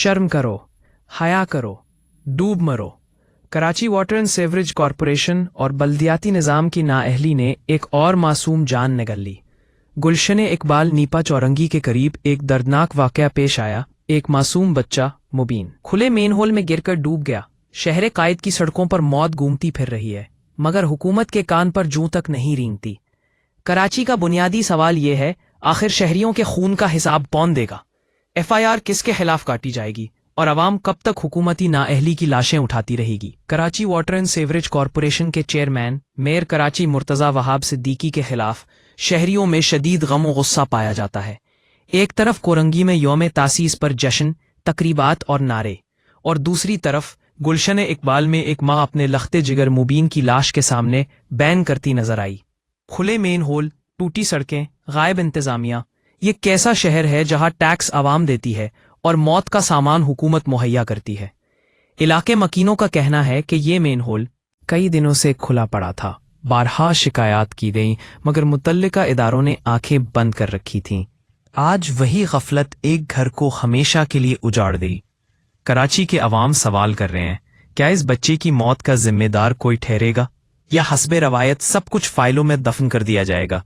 शर्म करो, हया करो, डूब मरो। Karachi water and sewerage corporation और बल्दियाती निज़ाम की नाअहली ने एक और मासूम जान निगल ली। गुलशन इकबाल नीपा चौरंगी के करीब एक दर्दनाक वाकया पेश आया। एक मासूम बच्चा मुबीन खुले मेन होल में गिरकर डूब गया। शहर कायद की सड़कों पर मौत घूमती फिर रही है, मगर हुकूमत के कान पर जूं तक नहीं रेंगती। कराची का बुनियादी सवाल यह है, आखिर शहरियों के खून का हिसाब कौन देगा? FIR किसके खिलाफ काटी जाएगी और अवाम कब तक हुकूमती नाअहली की लाशें उठाती रहेगी? Karachi water and sewerage corporation के चेयरमैन मेयर कराची मुर्तज़ा वहाब सिद्दीकी के खिलाफ शहरियों में शदीद गम और गुस्सा पाया जाता है। एक तरफ कोरंगी में यौम तासीस पर जश्न, तकरीबात और नारे, और दूसरी तरफ गुलशन इकबाल में एक माँ अपने लख्ते जिगर मुबीन की लाश के सामने बैन करती नजर आई। खुले मेन होल, टूटी सड़कें, गायब इंतजामिया, ये कैसा शहर है जहां टैक्स आवाम देती है और मौत का सामान हुकूमत मुहैया करती है? इलाके मकीनों का कहना है कि ये मेन होल कई दिनों से खुला पड़ा था। बारहा शिकायत की गई, मगर मुतल्लिका इदारों ने आंखें बंद कर रखी थीं। आज वही गफलत एक घर को हमेशा के लिए उजाड़ दी। कराची के अवाम सवाल कर रहे हैं, क्या इस बच्चे की मौत का जिम्मेदार कोई ठहरेगा, या हस्बे रवायत सब कुछ फाइलों में दफन कर दिया जाएगा?